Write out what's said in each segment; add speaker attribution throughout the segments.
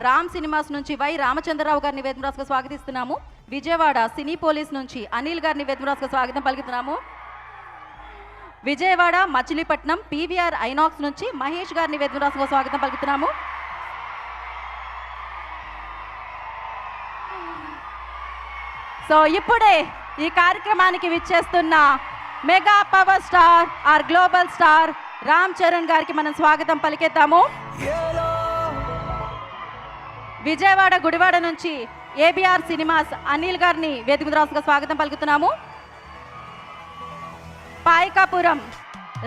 Speaker 1: Ram cinemas నుంచి why Ramachandra Rao గారిని వేదమురాసుగా స్వాగతిస్తున్నాము. విజయవాడ సినీ police నుంచి అనిల్ గారిని వేదమురాసుగా స్వాగతం పలుకుతున్నాము. విజయవాడ మచిలీపట్నం పీవీఆర్ ఐనాక్స్ నుంచి మహేష్ గారిని వేదమురాసుగా స్వాగతం పలుకుతున్నాము. సో ఇప్పుడే ఈ కార్యక్రమానికి విచ్చేస్తున్న mega power star or global star Ram Charan గారికి మనం స్వాగతం పలికేద్దాము. విజయవాడ గుడివాడ నుంచి ఏబిఆర్ సినిమాస్ అనిల్ గారిని వేదికరాసుగా స్వాగతం పలుకుతున్నాము. పాయకాపురం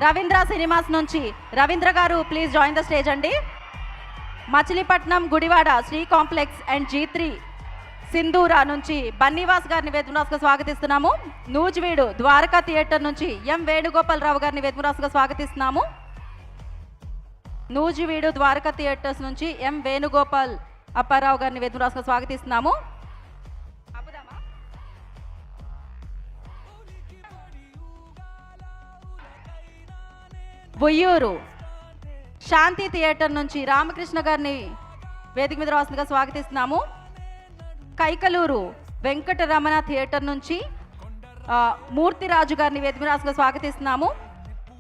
Speaker 1: రవీంద్ర సినిమాస్ నుంచి రవీంద్ర గారు ప్లీజ్ జాయిన్ ద స్టేజ్ అండి. Machilipatnam Gudivada Sri complex and G3 Sindhura నుంచి బన్నీవాస్ గారిని వేదికరాసుగా స్వాగతిస్తున్నాము. నూజివీడు ద్వారకా థియేటర్ నుంచి ఎం వేణుగోపాలరావు గారిని వేదికరాసుగా స్వాగతిస్తున్నాము. నూజివీడు ద్వారకా థియేటర్స్ నుంచి ఎం వేణుగోపాల్ అప్పారావు గారిని వేదమురాసుగా స్వాగతిస్తున్నాము. బొయ్యూరు శాంతి థియేటర్ నుంచి రామకృష్ణ గారిని వేదిక మీద రాసుగా స్వాగతిస్తున్నాము. కైకలూరు వెంకటరమణ థియేటర్ నుంచి మూర్తిరాజు గారిని వేదిక మీద రాసుగా స్వాగతిస్తున్నాము.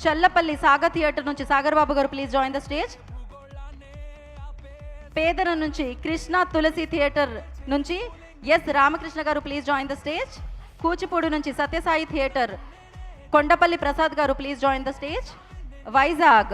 Speaker 1: చల్లపల్లి సాగర్ థియేటర్ నుంచి సాగర్ బాబు గారు ప్లీజ్ జాయిన్ ద స్టేజ్. పేదన నుంచి కృష్ణ తులసి థియేటర్ నుంచి ఎస్ రామకృష్ణ గారు please join the stage. Kuchipudi నుంచి సత్యసాయి థియేటర్ కొండపల్లి ప్రసాద్ గారు please join the stage. Vizag